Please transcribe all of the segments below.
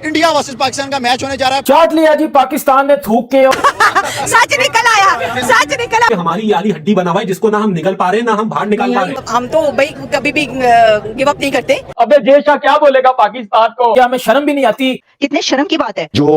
India versus Pakistan का match होने जा रहा है। चाट लिया जी पाकिस्तान ने थूक के। सच निकल आया, सच निकल आया। हमारी यारी हड्डी बना हुआ है जिसको ना हम निकल पा रहे ना हम बाहर निकाल पा रहे। हम तो भाई कभी भी गिव अप नहीं करते। अबे जय शाह क्या बोलेगा पाकिस्तान को? क्या हमें शर्म भी नहीं आती? कितने शर्म की बात है। जो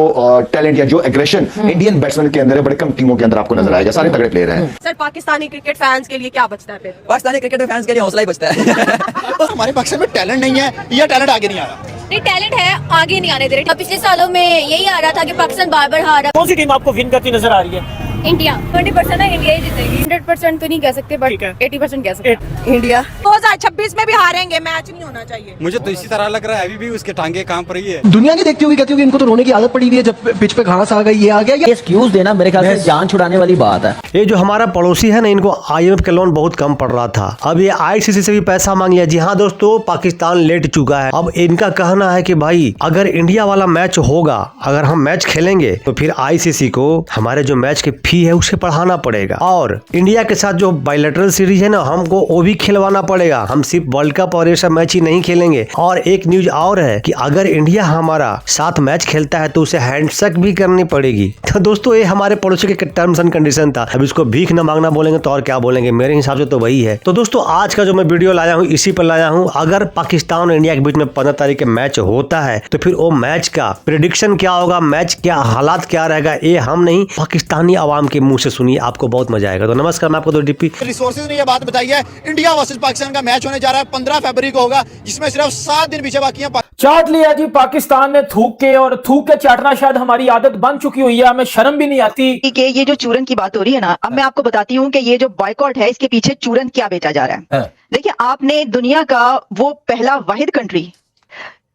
टैलेंट या जो एग्रेशन इंडियन बैट्समैन के अंदर है, बड़े कम टीमों के अंदर आपको नजर आएगा। सारे तगड़े प्लेयर हैं। सर पाकिस्तानी क्रिकेट फैंस के लिए क्या बचता है फिर? पाकिस्तानी क्रिकेट फैंस के लिए हौसला ही बचता है। और हमारे पाकिस्तान में टैलेंट नहीं है या टैलेंट आगे नहीं आ रहा। नहीं टैलेंट है, आगे नहीं आने दे रहे। पिछले सालों में यही आ रहा था कि पाकिस्तान बार बार हारा। कौन सी टीम आपको विन करती नजर आ रही है? इंडिया 20% है, इंडिया ही जीतेगी। 100% तो नहीं कह सकते बट 80% कह सकते। इंडिया 2026 में भी हारेंगे, मैच नहीं होना चाहिए। मुझे तो इसी तरह लग रहा है अभी भी उसके टांगे काम पर ही है। दुनिया की देखती होगी, कहती होगी इनको तो रोने की आदत पड़ी हुई है जब पिच पे घास आ गई, ये आ गया। ये एक्सक्यूज देना मेरे ख्याल से जान छुड़ाने वाली बात है। ये जो हमारा पड़ोसी है ना, इनको IMF का लोन बहुत कम पड़ रहा था। अब ये ICC से भी पैसा मांग लिया। जी हाँ दोस्तों, पाकिस्तान लेट चुका है। अब इनका कहना है कि भाई अगर इंडिया वाला मैच होगा, अगर हम मैच खेलेंगे तो फिर ICC को हमारे जो मैच की फी है उसे बढ़ाना पड़ेगा, और इंडिया के साथ जो बायलैटरल सीरीज है ना, हमको वो भी खिलवाना पड़ेगा। हम सिर्फ वर्ल्ड कप और ये सब मैच ही नहीं खेलेंगे। और एक न्यूज और है कि अगर इंडिया हमारा साथ मैच खेलता है तो उसे हैंडशेक भी करनी पड़ेगी। तो दोस्तों ये हमारे पड़ोसी के टर्म्स एंड कंडीशन था। अब इसको भीख न मांगना बोलेंगे तो और क्या बोलेंगे? मेरे हिसाब से तो वही है। तो दोस्तों आज का जो मैं वीडियो लाया हूँ इसी पर लाया हूँ। अगर पाकिस्तान और इंडिया के बीच में 15 तारीख के मैच होता है तो फिर वो मैच का प्रेडिक्शन क्या होगा, मैच क्या हालात क्या रहेगा, ये हम नहीं पाकिस्तानी आवाम के मुंह से सुनिए, आपको बहुत मजा आएगा। तो नमस्कार, मैं आपको तो डीपी रिसोर्सेज ने यह बात बताई है, इंडिया वर्सेस पाकिस्तान का मैच होने जा रहा है 15 फरवरी को होगा, जिसमें सिर्फ 7 दिन पीछे बाकी है। चाट लिया जी पाकिस्तान ने थूक के, और थूक के चाटना शायद हमारी आदत बन चुकी हुई है। हमें शर्म भी नहीं आती। ठीक है, ये जो चूरन की बात हो रही है ना, अब मैं आपको बताती हूँ कि ये जो बॉयकॉट है इसके पीछे चूरन क्या बेचा जा रहा है। देखिए, आपने दुनिया का वो पहला वाहिद कंट्री,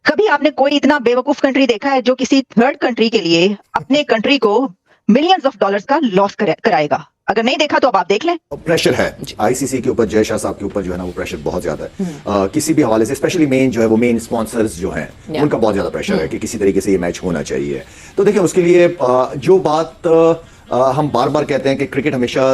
कभी आपने कोई इतना बेवकूफ कंट्री देखा है जो किसी थर्ड कंट्री के लिए अपने कंट्री को मिलियंस ऑफ डॉलर्स का लॉस कराएगा? अगर नहीं देखा तो अब आप देख लें। प्रेशर है ICC के ऊपर, जय शाह साहब के ऊपर जो है ना वो प्रेशर बहुत ज्यादा है। किसी भी हवाले से, स्पेशली मेन जो है वो मेन स्पॉन्सर्स जो हैं उनका बहुत ज्यादा प्रेशर है कि किसी तरीके से ये मैच होना चाहिए। तो देखिए उसके लिए जो बात हम बार बार कहते हैं कि क्रिकेट हमेशा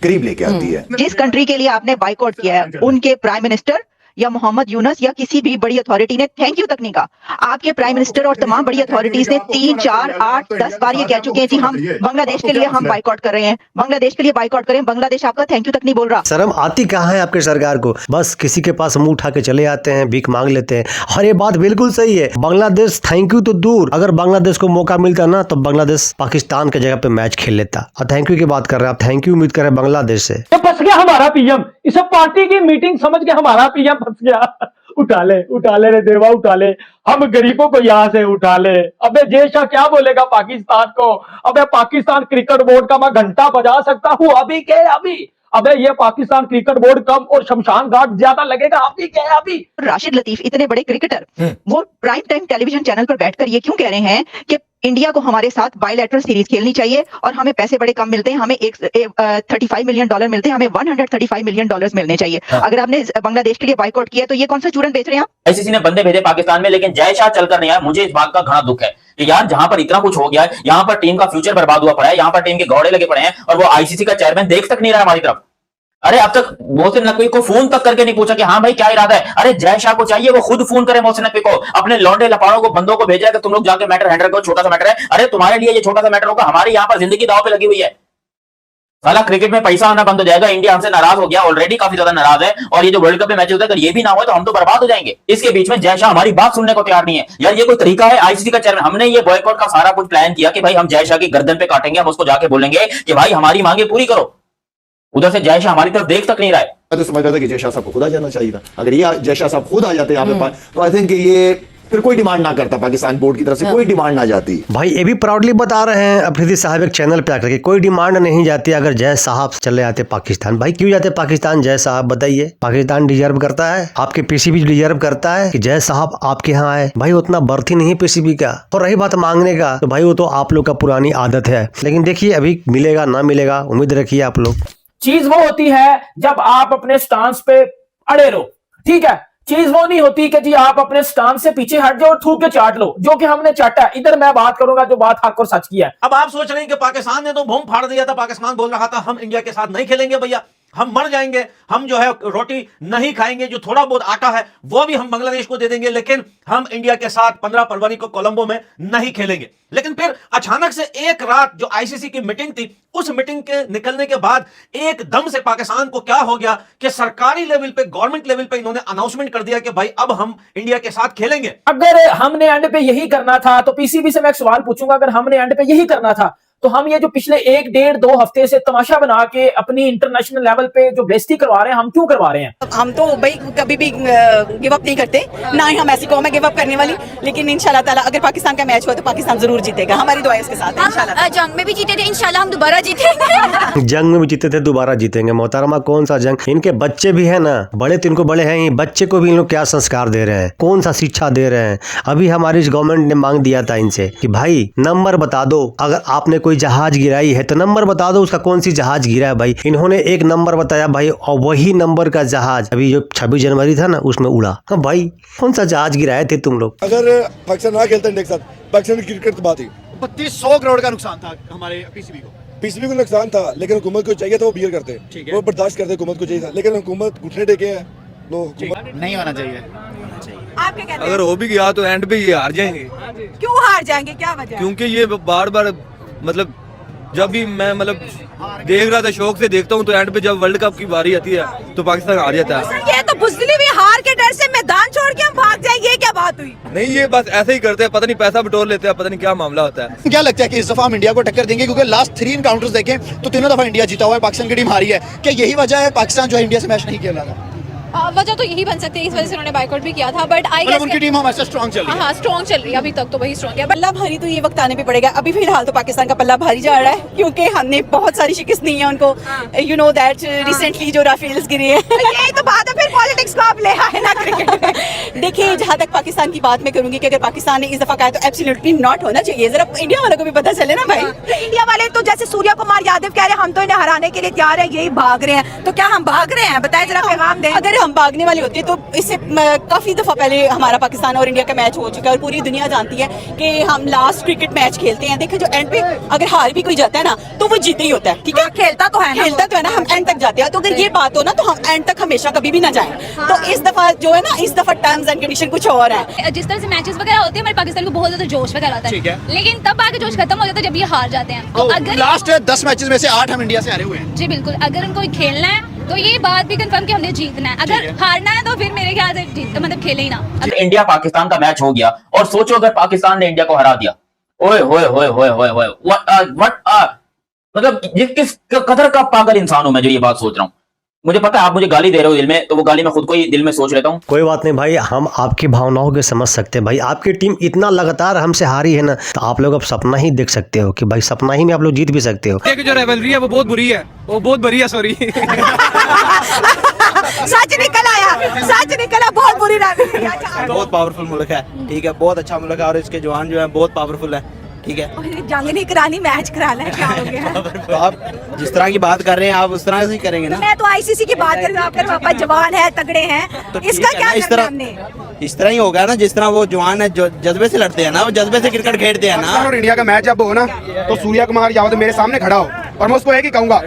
करीब लेके आती है। जिस कंट्री के लिए आपने बाइकआउट किया है उनके प्राइम मिनिस्टर या मोहम्मद यूनुस या किसी भी बड़ी अथॉरिटी ने थैंक यू तक नहीं कहा। आपके प्राइम मिनिस्टर और तमाम बड़ी अथॉरिटीज ने 3, 4, 8, 10 बार ये कह चुके हैं जी हम बांग्लादेश के लिए हम बाइकआउट कर रहे हैं, बांग्लादेश के लिए बाइकआउट करें। बांग्लादेश आपका थैंक यू तक नहीं बोल रहा। शर्म आती कहाँ है आपके सरकार को? बस किसी के पास मुंह उठा के चले आते हैं, भीख मांग लेते हैं। और ये बात बिल्कुल सही है। बांग्लादेश थैंक यू तो दूर, अगर बांग्लादेश को मौका मिलता ना तो बांग्लादेश पाकिस्तान के जगह पे मैच खेल लेता। और थैंक यू की बात कर रहे हैं आप, थैंक यू उम्मीद कर रहे हैं बांग्लादेश से। तो फंस गया हमारा PM, इस पार्टी की मीटिंग समझ के हमारा PM फंस गया। उठा ले रे देवा, उठा ले, हम गरीबों को यहाँ से उठा ले। अबे जय शाह क्या बोलेगा पाकिस्तान को? अबे पाकिस्तान क्रिकेट बोर्ड का मैं घंटा बजा सकता हूँ अभी के अभी। अबे ये पाकिस्तान क्रिकेट बोर्ड कम और शमशान घाट ज्यादा लगेगा अभी के अभी। राशिद लतीफ इतने बड़े क्रिकेटर वो प्राइम टाइम टेलीविजन चैनल पर बैठकर ये क्यों कह रहे हैं कि इंडिया को हमारे साथ बायलैटरल सीरीज खेलनी चाहिए और हमें पैसे बड़े कम मिलते हैं, हमें 35 मिलियन डॉलर मिलते हैं, हमें 135 मिलियन डॉलर्स मिलने चाहिए। अगर आपने बांग्लादेश के लिए बाइकआउट किया तो ये कौन सा चूरन बेच रहे हैं आप? ICC ने बंदे भेजे पाकिस्तान में, लेकिन जय शाह चलकर नहीं आया। मुझे इस बात का घना दुख है कि यार जहां पर इतना कुछ हो गया है, यहाँ पर टीम का फ्यूचर बर्बाद हुआ पड़ा है, यहाँ पर टीम के घोड़े लगे पड़े हैं और वो ICC का चेयरमैन देख तक नहीं रहा हमारी तरफ। अरे अब तक मोहसिन नकवी को फोन तक करके नहीं पूछा कि हाँ भाई क्या इरादा है। अरे जय शाह को चाहिए वो खुद फोन करे मोहसिन नकवी को, अपने लौंडे लपाड़ों को बंदों को भेजा कि तुम लोग जाके मैटर हैंडल करो, छोटा सा मैटर है। अरे तुम्हारे लिए ये छोटा सा मैटर होगा, हमारी यहाँ पर जिंदगी दांव पे लगी हुई है। साला क्रिकेट में पैसा आना बंद हो जाएगा। इंडिया हमसे नाराज हो गया, ऑलरेडी काफी ज्यादा नाराज है, और ये जो वर्ल्ड कप में मैच होता है अगर ये भी ना हो तो हम तो बर्बाद हो जाएंगे। इसके बीच में जय शाह हमारी बात सुनने को तैयार नहीं है। यार ये कोई तरीका है? ICC का चेयरमैन, हमने ये बॉयकॉट का सारा कुछ प्लान किया कि भाई हम जय शाह की गर्दन पे काटेंगे, हम उसको जाके बोलेंगे कि भाई हमारी मांगे पूरी करो। उधर से जय शाह हमारी तरफ देख तक नहीं रहा है। मैं तो समझ रहा था कि जय शाह साहब को खुद आ जाना चाहिए था। अगर ये जय शाह साहब खुद आ जाते यहाँ पे पास, तो आई थिंक ये फिर कोई डिमांड ना करता, पाकिस्तान बोर्ड की तरफ से कोई डिमांड ना जाती। भाई ये भी प्राउडली बता रहे हैं अफरीदी साहब एक चैनल पे आकर के, कोई डिमांड नहीं जाती अगर जय साहब चले आते पाकिस्तान। भाई क्यों जाते पाकिस्तान जय साहब, बताइए? पाकिस्तान डिजर्व करता है, आपके PCB डिजर्व करता है कि जय साहब आपके यहाँ आए? भाई उतना बर्थ ही नहीं PCB का। और रही बात मांगने का, तो भाई वो तो आप लोग का पुरानी आदत है। लेकिन देखिए अभी मिलेगा ना मिलेगा, उम्मीद रखिए आप लोग। चीज वो होती है जब आप अपने स्टांस पे अड़े रहो, ठीक है। चीज वो नहीं होती कि जी आप अपने स्टांस से पीछे हट जाओ और थूक के चाट लो, जो कि हमने चाटा है। इधर मैं बात करूंगा जो बात हक और सच की है। अब आप सोच रहे हैं कि पाकिस्तान ने तो बम फाड़ दिया था, पाकिस्तान बोल रहा था हम इंडिया के साथ नहीं खेलेंगे भैया। हम मर जाएंगे, हम जो है रोटी नहीं खाएंगे, जो थोड़ा बहुत आटा है वो भी हम बांग्लादेश को दे देंगे, लेकिन हम इंडिया के साथ 15 फरवरी को कोलंबो में नहीं खेलेंगे। लेकिन फिर अचानक से एक रात जो आईसीसी की मीटिंग थी, उस मीटिंग के निकलने के बाद एकदम से पाकिस्तान को क्या हो गया कि सरकारी लेवल पे, गवर्नमेंट लेवल पे इन्होंने अनाउंसमेंट कर दिया कि भाई अब हम इंडिया के साथ खेलेंगे। अगर हमने एंड पे यही करना था तो पीसीबी से मैं एक सवाल पूछूंगा, अगर हमने एंड पे यही करना था तो हम ये जो पिछले 1 डेढ़ 2 हफ्ते से तमाशा बना के अपनी इंटरनेशनल लेवल पे जो बेइज्जती करवा रहे हैं, हम क्यों करवा रहे हैं? हम तो भाई कभी भी गिव अप नहीं करते, ना ही हम ऐसी कौम है गिव अप करने वाली। लेकिन इंशाल्लाह ताला अगर पाकिस्तान का मैच हो तो पाकिस्तान जरूर जीतेगा, हमारी दुआ है इसके साथ इंशाल्लाह। जंग में भी जीते थे, इंशाल्लाह हम दोबारा जीतेंगे। जंग में भी जीते थे, दोबारा जीतेंगे। मोहतरमा कौन सा जंग? इनके बच्चे भी है ना, बड़े तो इनको बड़े हैं ही, बच्चे को भी इन लोग क्या संस्कार दे रहे हैं, कौन सा शिक्षा दे रहे हैं? अभी हमारी इस गवर्नमेंट ने मांग दिया था इनसे कि भाई नंबर बता दो, अगर आपने कोई जहाज गिराई है तो नंबर बता दो उसका, कौन सी जहाज गिरा है भाई। इन्होंने एक नंबर बताया भाई, और वही नंबर का जहाज अभी जो 26 जनवरी था ना उसमें उड़ा। हाँ भाई, कौन सा जहाज गिराए थे तुम लोग? अगर पाकिस्तान ना खेलता इंडिया के साथ, पाकिस्तान की क्रिकेट तो बात ही। 3200 करोड़ का नुकसान था हमारे पीसीबी को नुकसान था, लेकिन हुकूमत को चाहिए था वो बियर करते, वो बर्दाश्त करते, हुकूमत को चाहिए था, लेकिन हुकूमत घुटने टेके हैं, नहीं होना चाहिए। आप क्या कहते हैं? अगर हो भी गया तो एंड पे ये हार जाएंगे। क्यों हार जाएंगे, क्या वजह? क्योंकि ये बार बार मतलब जब भी मैं मतलब देख रहा था, शौक से देखता हूँ, तो एंड पे जब वर्ल्ड कप की बारी आती है तो पाकिस्तान हार जाता है। ये तो बुजदिली भी हार के डर से मैदान छोड़ के हम भाग जाए, ये क्या बात हुई? नहीं, ये बस ऐसे ही करते हैं, पता नहीं पैसा बटोर लेते हैं, पता नहीं क्या मामला होता है। क्या लगता है कि इस दफा हम इंडिया को टक्कर देंगे? क्योंकि लास्ट 3 एनकाउंटर्स देखें तो तीनों दफा इंडिया जीता हुआ है, पाकिस्तान की टीम हारी है। क्या यही वजह है पाकिस्तान जो है इंडिया से मैच नहीं खेल रहा था? वजह तो यही बन सकती है, इस वजह से उन्होंने बायकॉट भी किया था, बट आई मतलब उनकी टीम हमेशा स्ट्रांग चल रही है। हाँ, स्ट्रॉन्ग चल रही है, अभी तक तो वही स्ट्रॉन्ग है। पल्ला भारी तो ये वक्त आने पे पड़ेगा। अभी फिलहाल तो पाकिस्तान का पल्ला भारी जा रहा है, क्योंकि हमने बहुत सारी शिकस्त दी है उनको। यू नो दैट रिसेंटली जो राफेल्स गिरे हैं। यही तो बात है, फिर पॉलिटिक्स को आप ले आए ना क्रिकेट में। देखिए, जहाँ तक पाकिस्तान की बात मैं करूंगी कि अगर पाकिस्तान ने इस दफा कहा तो एब्सोल्युटली नॉट होना चाहिए। जरा इंडिया वालों को भी पता चले ना भाई। इंडिया वाले तो जैसे सूर्या कुमार यादव कह रहे हैं हम तो इन्हें हराने के लिए तैयार है, यही भाग रहे हैं, तो क्या हम भाग रहे हैं? बताएं जरा, पैगाम दें। अगर हम भागने वाले होते तो इससे काफी दफा पहले हमारा पाकिस्तान और इंडिया का मैच हो चुका है, और पूरी दुनिया जानती है कि हम लास्ट क्रिकेट मैच खेलते हैं। देखिए, जो एंड पे अगर हार भी कोई जाता है ना तो वो जीते ही होता है, ठीक है? खेलता तो है ना, हम एंड तक जाते हैं। तो अगर ये बात हो ना तो हम एंड तक हमेशा कभी भी ना जाएं। तो इस दफा जो है ना, इस दफा टर्म्स एंड कंडीशन कुछ और है। जिस तरह से मैचेस वगैरह होते हैं, हमारे पाकिस्तान को बहुत ज्यादा जोश वगैरह आता है, लेकिन तब आगे जोश खत्म हो जाता है जब ये हार जाते हैं। तो अगर लास्ट 10 मैचेस में से 8 हम इंडिया से हारे हुए हैं। जी बिल्कुल, अगर उनको खेलना है तो ये बात भी कंफर्म कि हमने जीतना है। अगर हारना है तो फिर मेरे ख्याल से मतलब खेले ही ना। इंडिया पाकिस्तान का मैच हो गया और सोचो अगर पाकिस्तान ने इंडिया को हरा दिया, ओए होए होए होए होए होए, व्हाट मतलब ये किस कदर का पागल इंसान हूं मैं जो ये बात सोच रहा हूँ। मुझे पता है आप मुझे गाली दे रहे हो दिल में, तो वो गाली मैं खुद को ही दिल में सोच लेता हूँ। कोई बात नहीं भाई, हम आपकी भावनाओं के समझ सकते हैं भाई। आपकी टीम इतना लगातार हमसे हारी है ना, तो आप लोग अब सपना ही देख सकते हो कि भाई सपना ही में आप लोग जीत भी सकते हो। जो रेवलरी है वो बहुत बुरी है, वो बहुत बुरी है, सॉरी। सच निकल आया, सच निकला, बहुत बुरी रावलरी है। बहुत पावरफुल मुल्क है, ठीक है, बहुत अच्छा मुल्क है, और इसके जवान जो है बहुत पावरफुल है, ठीक है। जंग नहीं करानी, मैच कराना है, क्या हो गया? तो आप जिस तरह की बात कर रहे हैं आप उस तरह से ही करेंगे ना। मैं तो आईसीसी की बात कर रही हूँ, आपके पापा जवान है, तगड़े हैं, तो इसका क्या इस तरह इस तरह ही होगा ना, जिस तरह वो जवान है जो जज्बे से लड़ते हैं ना, वो जज्बे से क्रिकेट खेलते हैं ना। और इंडिया का मैच जब हो ना तो सूर्या कुमार यादव मेरे सामने खड़ा हो और मैं उसको एक ही कहूंगा,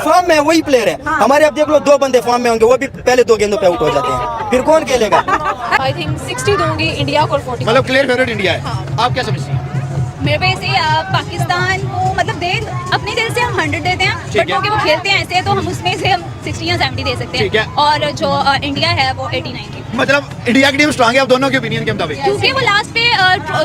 फॉर्म में वही प्लेयर है हमारे। अब देख लो 2 बंदे फॉर्म में होंगे, वो भी पहले 2 गेंदों पे आउट हो जाते हैं, फिर कौन खेलेगा? आई थिंक 60 दूंगी इंडिया को, 40 मतलब क्लियर फेवरेट इंडिया है। आप क्या समझती हैं? मेरे पे से पाकिस्तान को मतलब दे अपने दिल से हम 100 देते हैं, बट क्योंकि वो खेलते हैं ऐसे तो हम उसमें से हम 60 या 70 दे सकते हैं, और जो इंडिया है वो 80-90। मतलब इंडिया की टीम स्ट्रांग है आप दोनों के ओपिनियन के मुताबिक? क्योंकि वो लास्ट पे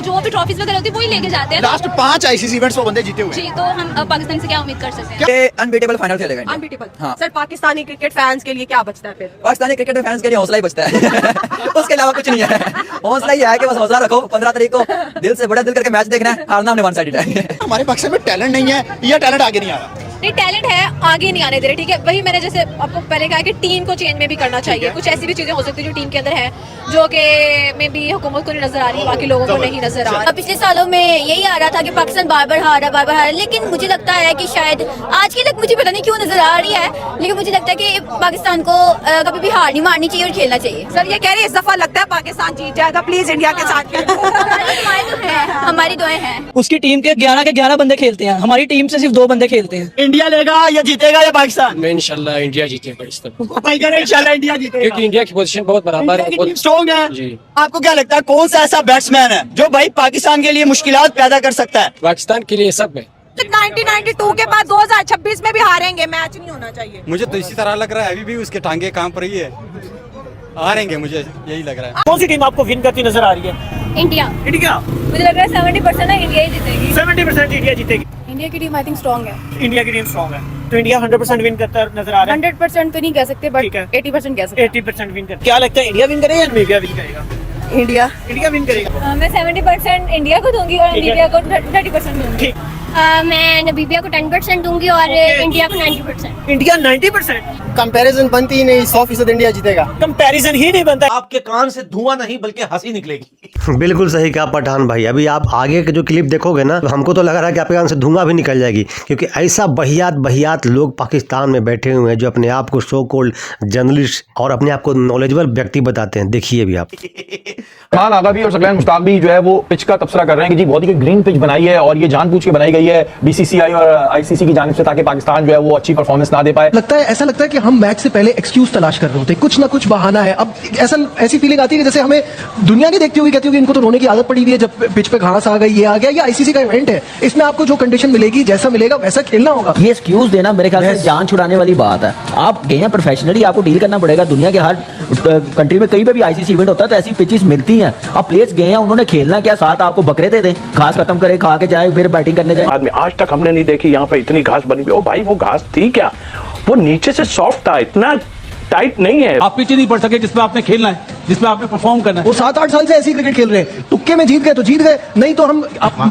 जो भी ट्रॉफीज वगैरह होती है वही लेके जाते हैं। लास्ट 5 आईसीसी इवेंट्स वो बंदे जीते हुए जी, तो हम पाकिस्तान से क्या उम्मीद कर सकते हैं? अनबीटेबल फाइनल खेलेगा। अनबीटेबल। हाँ। सर, पाकिस्तानी क्रिकेट फैंस के लिए क्या बचता है फिर? पाकिस्तानी क्रिकेट फैंस के लिए हौसला ही बचता है उसके अलावा कुछ नहीं है। हौसला ही है कि बस हौसला रखो, 15 तारीख को दिल से बड़ा दिल करके मैच देखना है, हारना हमने वन साइडेड है। हमारे पाकिस्तान में टैलेंट नहीं है या टैलेंट आगे नहीं आ रहा? नहीं, टैलेंट है, आगे नहीं आने दे रहे, ठीक है। वही मैंने जैसे आपको पहले कहा कि टीम को चेंज में भी करना चाहिए। कुछ ऐसी भी चीजें हो सकती है जो टीम के अंदर है, जो कि मे बी हुकूमत को नहीं नजर आ रही है, बाकी लोगों को नहीं नजर आ रहा। पिछले सालों में यही आ रहा था कि पाकिस्तान बार बार हारा, लेकिन मुझे लगता है कि शायद आज के तक मुझे पता नहीं क्यों नजर आ रही है, लेकिन मुझे लगता है कि पाकिस्तान को कभी भी हार नहीं मारनी चाहिए और खेलना चाहिए। सर, ये कह रहे हैं इस दफा लगता है पाकिस्तान जीत जाएगा, प्लीज इंडिया के साथ हमारी दुआएं हैं। उसकी टीम के 11 बंदे खेलते हैं, हमारी टीम से सिर्फ 2 बंदे खेलते हैं। इंडिया लेगा या जीतेगा या पाकिस्तान? इंशाल्लाह इंडिया जीतेगा इस तरह, भाई करें इंशाल्लाह इंडिया जीतेगा, क्योंकि इंडिया की पोजीशन बहुत बराबर है, स्ट्रॉन्ग है जी। आपको क्या लगता है कौन सा ऐसा बैट्समैन है जो भाई पाकिस्तान के लिए मुश्किलात पैदा कर सकता है? पाकिस्तान के लिए सब है। 1992 के बाद 2026 में भी हारेंगे, मैच नहीं होना चाहिए। मुझे तो इसी तरह लग रहा है अभी भी उसके टांगे काम पर ही है, हारेंगे मुझे यही लग रहा है। कौन सी टीम आपको विन करती नजर आ रही है? India India. मुझे लग रहा है 70% ना इंडिया ही जीतेगी। 70% इंडिया जीतेगी। इंडिया की टीम आई थिंक स्ट्रॉन्ग है। इंडिया की टीम स्ट्रॉन्ग है, तो इंडिया 100% विन करता नजर आ रहा है। 100% तो नहीं कह सकते बट ठीक है। 80% कह सकते 80% विन करता। क्या लगता है इंडिया विन करेगा या मीडिया विन करेगा? इंडिया विन करेगा। मैं 70% इंडिया को दूंगी और मीडिया को 30% दूंगी। ठीक। मैं नबीबिया को 10% दूंगी और इंडिया को 90%। इंडिया 90%। कंपैरिजन बनती ही नहीं, 100% इंडिया जीतेगा। कंपैरिजन ही नहीं बनता। आपके कान से धुआं नहीं बल्कि हंसी निकलेगी। बिल्कुल सही कहा पठान भाई। अभी आप आगे के जो क्लिप देखोगे ना, तो हमको तो लग रहा है कि आपके कान से धुआं भी निकल जाएगी, क्योंकि ऐसा बहियात लोग पाकिस्तान में बैठे हुए हैं जो अपने आप को सो कॉल्ड जर्नलिस्ट और अपने आप को नॉलेजेबल व्यक्ति बताते हैं। देखिए भी आप। मान आगा भी और सकलैन मुश्ताक भी जो है वो पिच का तबसरा कर रहे हैं कि जी बहुत ही ग्रीन पिच बनाई है और ये जानबूझ के बनाई गई है बीसीसीआई और आईसीसी की जानिब से, ताकि पाकिस्तान जो है वो अच्छी परफॉर्मेंस ना दे पाए। ऐसा लगता है कि हम मैच से पहले एक्सक्यूज तलाश कर रहे होते हैं, कुछ ना कुछ बहाना है। अब ऐसी फीलिंग आती है कि जैसे हमें दुनिया नहीं देखती होगी, कहती होगी इनको तो रोने की आदत पड़ी हुई है, जब पिच पे घास आ गई, ये आ गया। ये आईसीसी का इवेंट है, इसमें आपको जो कंडीशन मिलेगी, जैसा मिलेगा वैसा खेलना होगा। ये एक्सक्यूज देना मेरे ख्याल से जान छुड़ाने वाली बात है। आप गए हैं प्रोफेशनली, आपको डील करना पड़ेगा। दुनिया के हर कंट्री में कहीं पे भी आईसीसी इवेंट होता है तो ऐसी पिचेस मिलती हैं। अब प्लेयर्स गए हैं, उन्होंने खेलना क्या, साथ आपको बकरे दे दें, घास खत्म करे, खा के जाए, फिर बैटिंग करने जाए। आदमी आज तक हमने नहीं देखी यहाँ पे इतनी घास बनी हुई। ओ भाई वो घास थी क्या? वो नीचे से सॉफ्ट था, इतना टाइट नहीं है। आप पिच नहीं पढ़ सके जिसमें आपने खेलना है, जिसमें आपने परफॉर्म करना है। वो 7-8 साल से ऐसी क्रिकेट खेल रहे हैं, तुक्के में जीत गए तो जीत गए, नहीं तो हम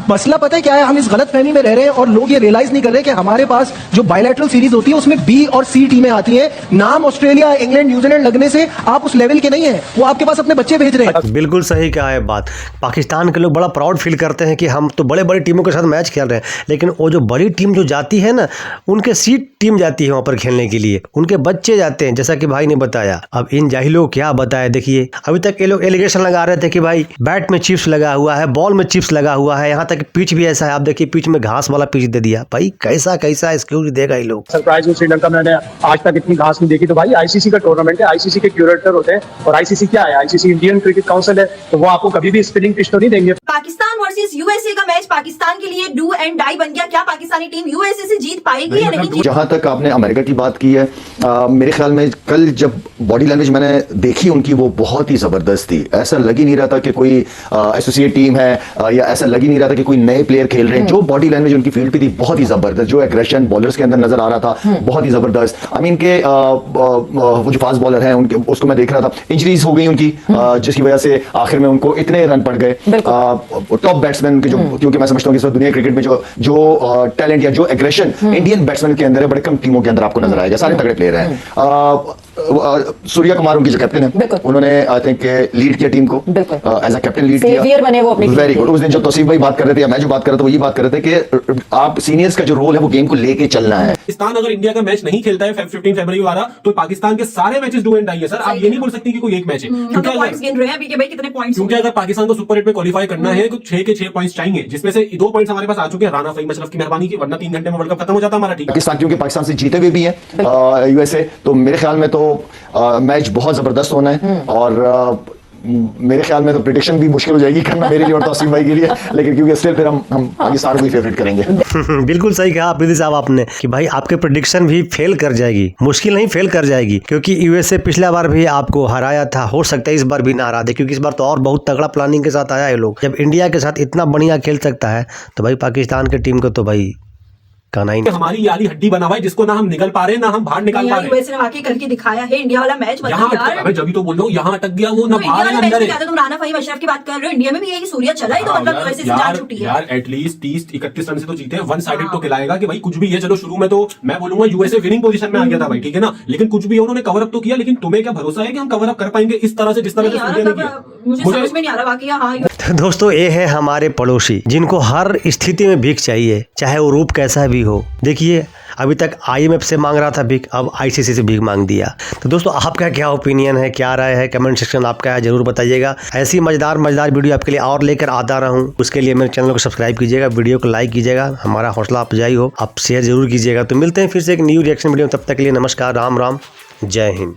मसला पता है क्या है, हम इस गलत फहमी में रह रहे हैं और लोग ये रियलाइज नहीं कर रहे कि हमारे पास जो बायलैटरल सीरीज होती है उसमें बी और सी टीमें आती हैं। नाम ऑस्ट्रेलिया, इंग्लैंड, न्यूजीलैंड लगने से आप उस लेवल के नहीं है, वो आपके पास अपने बच्चे भेज रहे हैं। बिल्कुल सही कहा है बात। पाकिस्तान के लोग बड़ा प्राउड फील करते हैं कि हम तो बड़े बड़ी टीमों के साथ मैच खेल रहे हैं, लेकिन वो जो बड़ी टीम जो जाती है ना, उनके सीट टीम जाती है वहाँ पर खेलने के लिए, उनके बच्चे जाते हैं, जैसा कि भाई ने बताया। अब इन जाहिलों क्या बताया, देखिए अभी तक ये लोग एलिगेशन लगा रहे थे कि भाई बैट में चिप्स लगा हुआ है, बॉल में चिप्स लगा हुआ है, यहाँ तक पिच भी ऐसा है। आप देखिए पिच में घास वाला पिच दे दिया। भाई कैसा एक्सक्यूज देगा ये लोग। सरप्राइज श्रीलंका मैंने आज तक इतनी घास नहीं देखी। तो भाई आईसीसी का टूर्नामेंट है, आईसीसी के क्यूरेटर होते हैं, और आईसीसी क्या है, आईसीसी इंडियन क्रिकेट काउंसिल है, तो वो आपको कभी भी स्पिनिंग पिच तो नहीं देंगे। पाकिस्तान वर्सेस यूएसए का मैच पाकिस्तान के लिए डू एंड डाई बन गया। क्या पाकिस्तानी टीम यूएसए से जीत पाएगी या नहीं? जहां तक आपने अमेरिका की बात की है, मेरे ख्याल में कल जब बॉडी लैंग्वेज मैंने देखी उनकी, वो बहुत ही जबरदस्त थी। ऐसा लग ही नहीं रहा था कि कोई एसोसिएट टीम है, या ऐसा लग ही नहीं रहा था कि कोई नए प्लेयर खेल रहे हैं। जो बॉडी लैंग्वेज उनकी फील्ड पे थी बहुत ही जबरदस्त, जो एग्रेशन बॉलर्स के अंदर नजर आ रहा था बहुत ही जबरदस्त। आई मीन के वो जो फास्ट बॉलर हैं उनके, उसको मैं देख रहा था, इंजरीज हो गई उनकी, जिसकी वजह से आखिर में उनको इतने रन पड़ गए। टॉप बैट्समैन के जो, क्योंकि मैं समझता हूँ कि दुनिया क्रिकेट में जो टैलेंट या जो एग्रेशन इंडियन बैट्समैन के अंदर है, बड़े कम टीमों के अंदर आपको नजर आएगा। सारे तगड़े प्लेयर हैं। सूर्या कुमार उनकी जो कैप्टन है, उन्होंने आई थिंक लीड किया टीम को, एज अ कैप्टन लीड किया, बने वो अपनी वेरी गुड। उस दिन जब तौसीफ भाई बात कर रहे थे या मैं जो बात कर रहा था, वो ये बात कर रहे थे कि आप सीनियर्स का जो रोल है वो गेम को लेके चलना है। पाकिस्तान अगर इंडिया का मैच नहीं खेलता है 15 फरवरी वाला, तो पाकिस्तान के सारे मैचेस डू एंड डाई है सर। आप ये नहीं बोल सकते कि कोई एक मैच है, क्योंकि अगर पाकिस्तान को सुपर 8 में क्वालिफाई करना है तो 6 के 6 पॉइंट्स चाहिए, जिसमें से 2 पॉइंट्स हमारे पास आ चुके हैं राना फहीम अशरफ की मेहरबानी की, वरना 3 घंटे में वर्ल्ड कप खत्म हो जाता हमारा। ठीक है, पाकिस्तान क्योंकि पाकिस्तान से जीते हुए भी है यूएसए, तो मेरे ख्याल में तो मैच बहुत जबरदस्त होना है। और मेरे ख्याल में तो प्रेडिक्शन भी मुश्किल हो जाएगी करना मेरे लिए और तौसीफ भाई के लिए, लेकिन क्योंकि स्टिल फिर हम पाकिस्तान को ही फेवरेट करेंगे। बिल्कुल सही कहा प्रीति साहब आपने कि भाई आपके प्रेडिक्शन भी फेल कर जाएगी, मुश्किल नहीं फेल कर जाएगी, क्योंकि यूएसए पिछला बार भी आपको हराया था। हो सकता है इस बार भी ना हरा दे, क्योंकि इस बार तो और बहुत तगड़ा प्लानिंग के साथ आया है लोग। जब इंडिया के साथ इतना बढ़िया खेल सकता है तो भाई पाकिस्तान की टीम को तो भाई हमारी याली हड्डी बना हुआ है, जिसको ना हम निकल पा रहे हैं ना हम बाहर निकाल पा रहे हैं। ने वाकई करके दिखाया है इंडिया वाला मैच। यहाँ जब भी तो बोल रहा हूँ, यहाँ अटक गया वो, ना बाहर है अंदर है। तुम राना फहीम अशरफ की बात कर रहे हो, इंडिया में भी यही सूर्य चला ही, तो मतलब यूएसए से जान छूटी है यार। एटलीस्ट 30-31 रन से तो जीते हैं, वन साइडेड तो खिलाएगा कि भाई कुछ भी है। चलो शुरू में तो मैं बोलूंगा यूएसए विनिंग पोजीशन में आ गया था भाई, ठीक है ना, लेकिन कुछ भी है उन्होंने कवर अप तो किया। लेकिन तुम्हें क्या भरोसा है कि हम कवर अप कर पाएंगे इस तरह से, जिस तरह से सूर्य ने किया? मुझे समझ में नहीं आ रहा वाकई। दोस्तों ये है हमारे पड़ोसी जिनको हर स्थिति में भीख चाहिए, चाहे वो रूप कैसा भी हो। देखिए अभी तक IMF से मांग रहा था भीख, अब ICC से भीख मांग दिया। तो दोस्तों आपका क्या ओपिनियन है, क्या राय है, कमेंट सेक्शन आपका है जरूर बताइएगा। ऐसी मजेदार वीडियो आपके लिए और लेकर आता रहूं, उसके लिए मेरे चैनल को सब्सक्राइब कीजिएगा, वीडियो को लाइक कीजिएगा, हमारा हौसला अफजाई हो, आप शेयर जरूर कीजिएगा। तो मिलते हैं फिर से एक न्यू रिएक्शन वीडियो, तब तक के लिए नमस्कार, राम राम, जय हिंद।